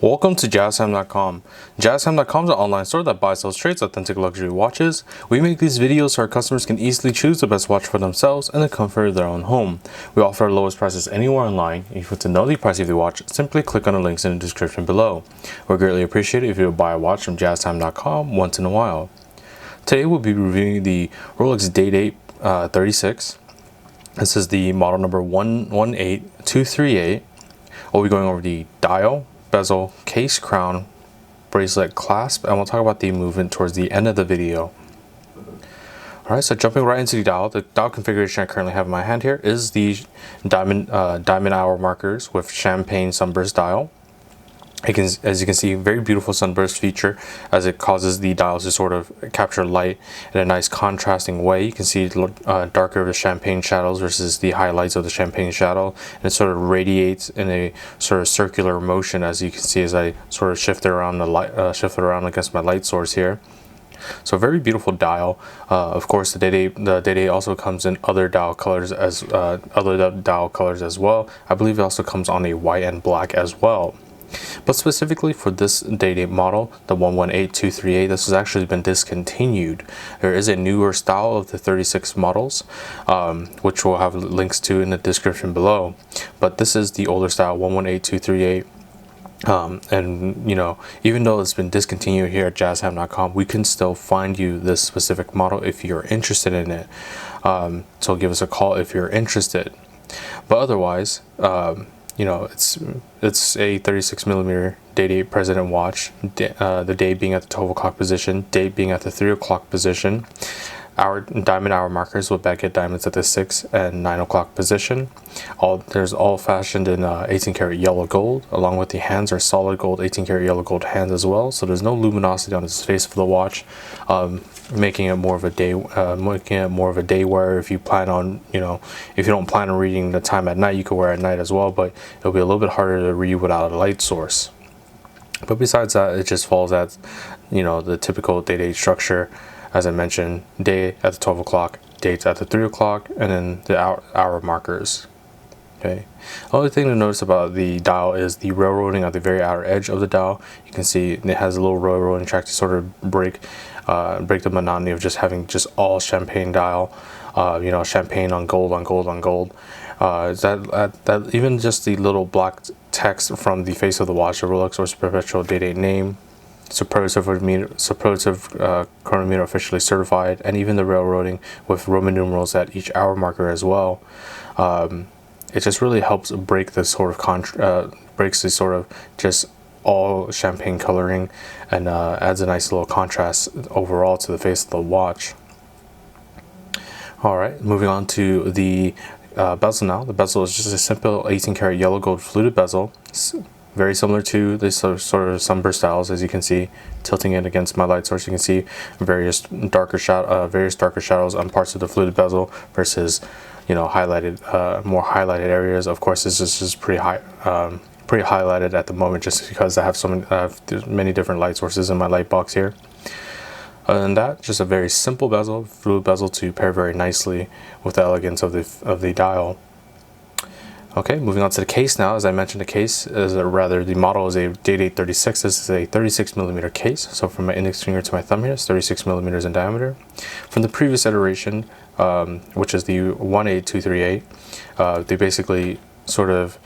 Welcome to JazzHam.com. JazzHam.com is an online store that buys, sells, trades authentic luxury watches. We make these videos so our customers can easily choose the best watch for themselves in the comfort of their own home. We offer our lowest prices anywhere online. If you want to know the price of the watch, simply click on the links in the description below. We'll greatly appreciate it if you would buy a watch from JazzHam.com once in a while. Today we'll be reviewing the Rolex Day-Date 36. This is the model number 118238. We'll be going over the dial, bezel, case, crown, bracelet, clasp, and we'll talk about the movement towards the end of the video. Alright, so jumping right into the dial configuration I currently have in my hand here is the diamond hour markers with champagne sunburst dial. As you can see, very beautiful sunburst feature as it causes the dials to sort of capture light in a nice contrasting way. You can see darker of the champagne shadows versus the highlights of the champagne shadow, and it sort of radiates in a sort of circular motion, as you can see as I sort of shift it around against my light source here. So very beautiful dial. Of course, the Day-Date also comes in other dial colors as well. I believe it also comes on a white and black as well. But specifically for this Day-Date model, the 118238, this has actually been discontinued. There is a newer style of the 36 models, which we'll have links to in the description below. But this is the older style 118238. And you know, even though it's been discontinued here at JazzHam.com, we can still find you this specific model if you're interested in it. So give us a call if you're interested. But otherwise, you know, it's a 36mm Day-Date President watch. The day being at the 12 o'clock position, date being at the 3 o'clock position. Our diamond hour markers with baguette diamonds at the 6 and 9 o'clock position. There's all fashioned in 18 karat yellow gold, along with the hands are solid gold 18 karat yellow gold hands as well. So there's no luminosity on the face of the watch, making it more of a day wear. If you plan on, you know, if you don't plan on reading the time at night, you could wear it at night as well, but it'll be a little bit harder to read without a light source. But besides that, it just falls at, you know, the typical Day-Date structure. As I mentioned, day at the 12 o'clock, dates at the 3 o'clock, and then the hour markers. Okay. The only thing to notice about the dial is the railroading at the very outer edge of the dial. You can see it has a little railroading track to sort of break the monotony of just having just all champagne dial. You know, champagne on gold on gold on gold. That even just the little black text from the face of the watch, the Rolex or Perpetual Day-Date name, superlative chronometer officially certified, and even the railroading with Roman numerals at each hour marker as well. It just really helps break this sort of breaks this sort of just all champagne coloring, and adds a nice little contrast overall to the face of the watch. Alright, moving on to the bezel now. The bezel is just a simple 18 karat yellow gold fluted bezel. Very similar to the sort of sunburst styles, as you can see, tilting it against my light source. You can see various darker shadows on parts of the fluted bezel versus, you know, more highlighted areas. Of course, this is just pretty highlighted at the moment, just because I have many different light sources in my light box here. Other than that, just a very simple bezel, fluid bezel to pair very nicely with the elegance of the dial. Okay, moving on to the case now. As I mentioned, the model is a Day-Date 36. This is a 36mm case. So from my index finger to my thumb here, it's 36mm in diameter. From the previous iteration, which is the 18238, they basically sort of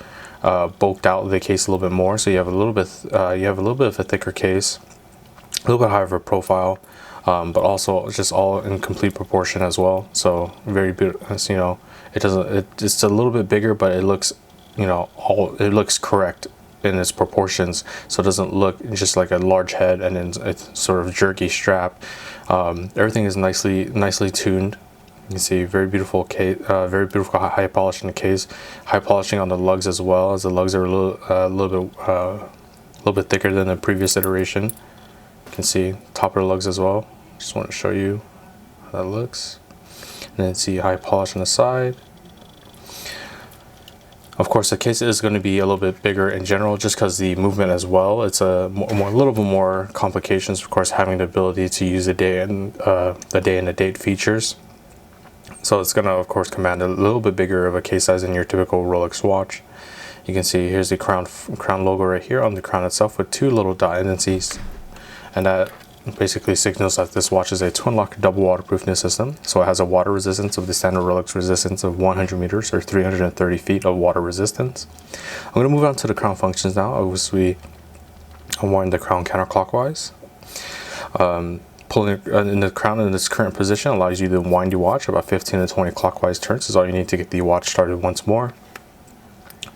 bulked out the case a little bit more. So you have a little bit of a thicker case, a little bit higher of a profile, but also just all in complete proportion as well. So very beautiful. You know, it's a little bit bigger, but it looks, you know, it looks correct in its proportions. So it doesn't look just like a large head and then it's sort of jerky strap. Everything is nicely tuned. You can see very beautiful case, very beautiful high polish in the case, high polishing on the lugs as well, as the lugs are a little bit thicker than the previous iteration. You can see top of the lugs as well. Just want to show you how that looks. And then see high polish on the side. Of course, the case is going to be a little bit bigger in general, just because the movement as well. It's a little bit more complications. Of course, having the ability to use the day and the date features. So it's going to, of course, command a little bit bigger of a case size than your typical Rolex watch. You can see here's the crown logo right here on the crown itself with 2 little dot indices, and that basically signals that this watch is a twin lock double waterproofness system. So it has a water resistance of the standard Rolex resistance of 100 meters or 330 feet of water resistance. I'm going to move on to the crown functions now. Obviously, unwind the crown counterclockwise. Pulling it in the crown in its current position allows you to wind your watch about 15 to 20 clockwise turns is all you need to get the watch started once more.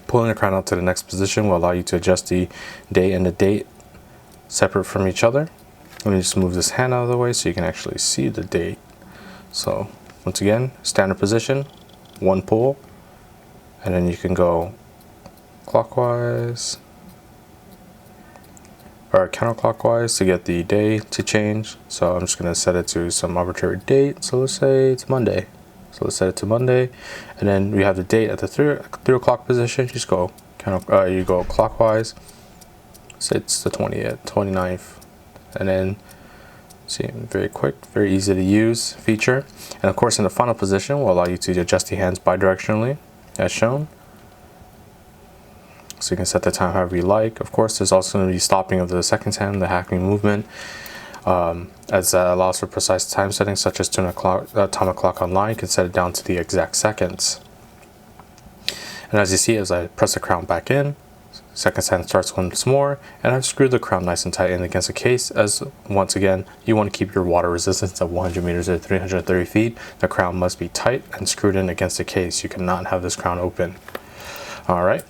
Pulling the crown out to the next position will allow you to adjust the day and the date separate from each other. Let me just move this hand out of the way so you can actually see the date. So once again, standard position, one pull, and then you can go clockwise or counterclockwise to get the day to change. So I'm just going to set it to some arbitrary date. So let's say it's Monday. So let's set it to Monday, and then we have the date at the 3 o'clock position. Just go you go clockwise. Say it's the 20th, 29th. And then see, very quick, very easy to use feature. And of course in the final position will allow you to adjust the hands bidirectionally as shown. So you can set the time however you like. Of course there's also going to be stopping of the seconds hand, the hacking movement, as that allows for precise time settings such as atomic clock online. You can set it down to the exact seconds. And as you see, as I press the crown back in, second hand starts once more, and I've screwed the crown nice and tight in against the case, as once again you want to keep your water resistance at 100 meters or 330 feet. The crown must be tight and screwed in against the case. You cannot have this crown open. Alright,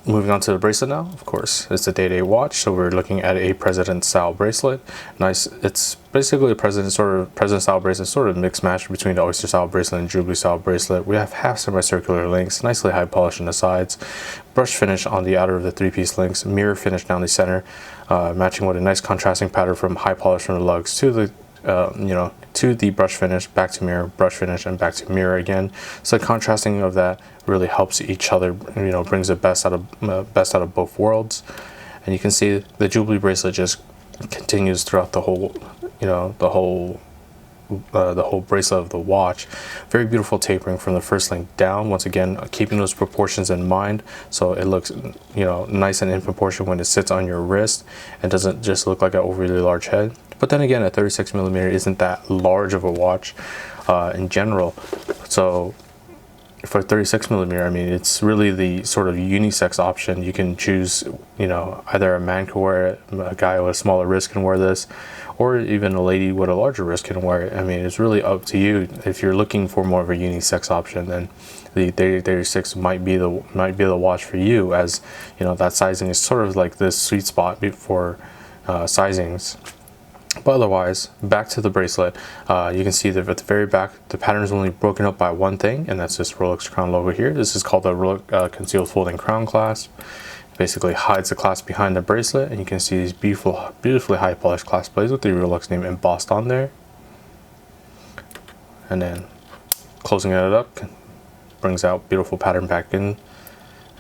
moving on to the bracelet now. Of course, it's a day-date watch, so we're looking at a president style bracelet. Nice, it's basically a president style bracelet, sort of mixed match between the oyster style bracelet and jubilee style bracelet. We have half semicircular links, nicely high polish on the sides, brush finish on the outer of the 3-piece links, mirror finish down the center, matching with a nice contrasting pattern from high polish from the lugs to the to the brush finish, back to mirror, brush finish, and back to mirror again. So the contrasting of that really helps each other, brings the best out of both worlds. And you can see the jubilee bracelet just continues throughout the whole, the whole bracelet of the watch. Very beautiful tapering from the first link down, once again keeping those proportions in mind, so it looks nice and in proportion when it sits on your wrist and doesn't just look like an overly large head. But then again, a 36 millimeter isn't that large of a watch in general, so for 36 millimeter, I mean, it's really the sort of unisex option. You can choose, either a man can wear it, a guy with a smaller wrist can wear this, or even a lady with a larger wrist can wear it. I mean, it's really up to you. If you're looking for more of a unisex option, then the 36 might be the watch for you, as that sizing is sort of like this sweet spot for sizings. But otherwise, back to the bracelet, you can see that at the very back, the pattern is only broken up by one thing, and that's this Rolex crown logo here. This is called the concealed folding crown clasp. It basically hides the clasp behind the bracelet, and you can see these beautifully high polished clasp plates with the Rolex name embossed on there. And then closing it up brings out beautiful pattern back in,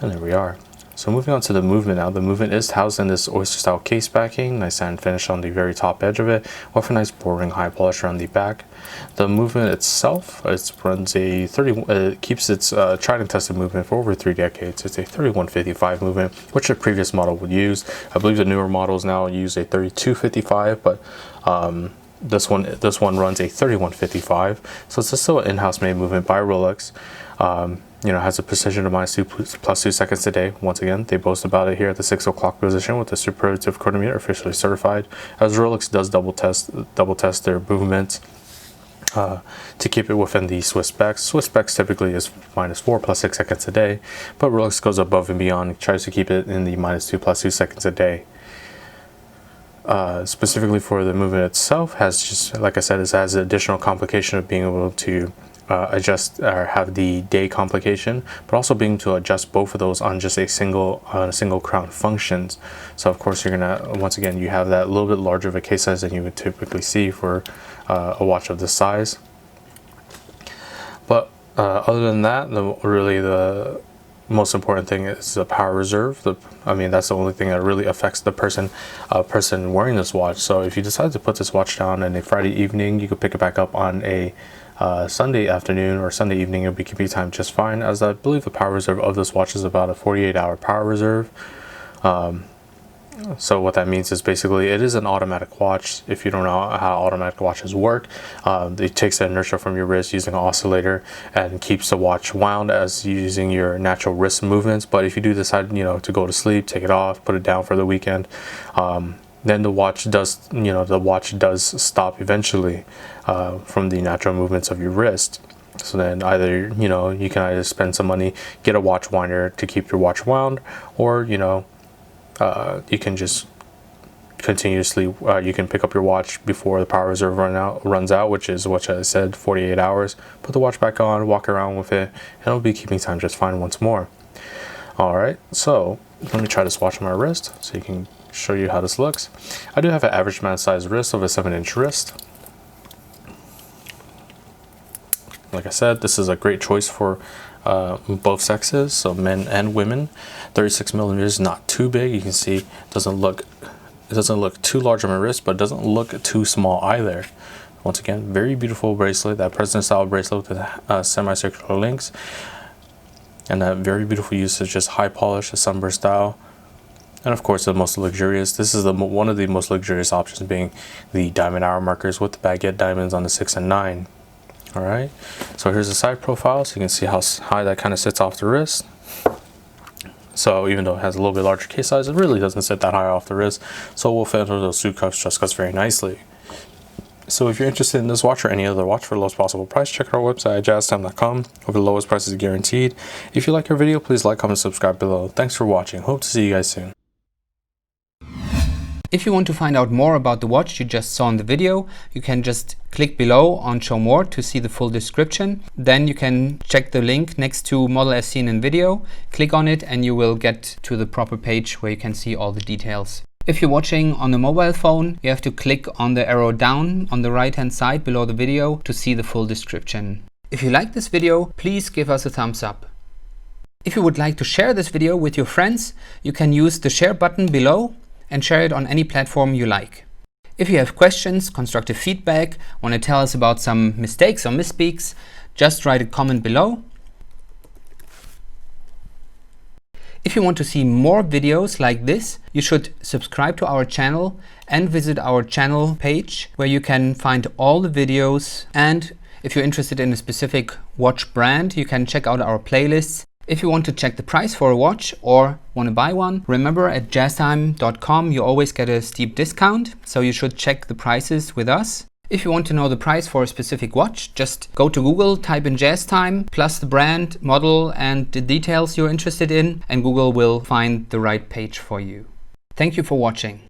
and there we are. So moving on to the movement now. The movement is housed in this oyster style case backing, nice sand finish on the very top edge of it, with a nice boring high polish around the back. The movement itself, it keeps its tried and tested movement for over 3 decades. It's a 3155 movement, which the previous model would use. I believe the newer models now use a 3255, but this one runs a 3155. So it's still an in-house made movement by Rolex. Has a precision of -2 seconds a day. Once again, they boast about it here at the 6 o'clock position with the superlative chronometer officially certified, as Rolex does double test their movements to keep it within the Swiss specs. Swiss specs typically is -4 + 6 seconds a day, but Rolex goes above and beyond and tries to keep it in the -2 + 2 seconds a day. Specifically for the movement itself, has just, like I said, it has the additional complication of being able to adjust or have the day complication, but also being to adjust both of those on just a single crown functions. So of course you're gonna, once again, you have that little bit larger of a case size than you would typically see for a watch of this size. But other than that, the most important thing is the power reserve. That's the only thing that really affects the person wearing this watch. So if you decide to put this watch down on a Friday evening, you could pick it back up on a Sunday afternoon or Sunday evening, it'll be keeping time just fine, as I believe the power reserve of this watch is about a 48-hour power reserve. So what that means is basically it is an automatic watch. If you don't know how automatic watches work, it takes the inertia from your wrist using an oscillator and keeps the watch wound as using your natural wrist movements. But if you do decide, to go to sleep, take it off, put it down for the weekend, then the watch does stop eventually from the natural movements of your wrist. So then either, you can either spend some money, get a watch winder to keep your watch wound, or, you can just continuously, you can pick up your watch before the power reserve runs out, which is what I said, 48 hours. Put the watch back on, walk around with it, and it'll be keeping time just fine once more. Alright, so let me try this watch on my wrist so you can show you how this looks. I do have an average man size wrist of a 7-inch wrist. Like I said, this is a great choice for both sexes, so men and women. 36 millimeters, not too big. You can see it doesn't look too large on my wrist, but it doesn't look too small either. Once again, very beautiful bracelet, that president style bracelet with semicircular links, and that very beautiful usage, just high polish, a sunburst style. And of course, the most luxurious, this is one of the most luxurious options, being the diamond hour markers with the baguette diamonds on the 6 and 9. Alright, so here's the side profile, so you can see how high that kind of sits off the wrist. So even though it has a little bit larger case size, it really doesn't sit that high off the wrist, so it will fit under those suit cuffs, chest cuffs very nicely. So if you're interested in this watch or any other watch for the lowest possible price, check out our website at jazztime.com, where the lowest price is guaranteed. If you like our video, please like, comment, subscribe below. Thanks for watching. Hope to see you guys soon. If you want to find out more about the watch you just saw in the video, you can just click below on Show More to see the full description. Then you can check the link next to model as seen in video, click on it, and you will get to the proper page where you can see all the details. If you're watching on a mobile phone, you have to click on the arrow down on the right hand side below the video to see the full description. If you like this video, please give us a thumbs up. If you would like to share this video with your friends, you can use the share button below and share it on any platform you like. If you have questions, constructive feedback, want to tell us about some mistakes or misspeaks, just write a comment below. If you want to see more videos like this, you should subscribe to our channel and visit our channel page where you can find all the videos. And if you're interested in a specific watch brand, you can check out our playlists. If you want to check the price for a watch or want to buy one, remember at jazztime.com you always get a steep discount, so you should check the prices with us. If you want to know the price for a specific watch, just go to Google, type in JazzTime, plus the brand, model, and the details you're interested in, and Google will find the right page for you. Thank you for watching.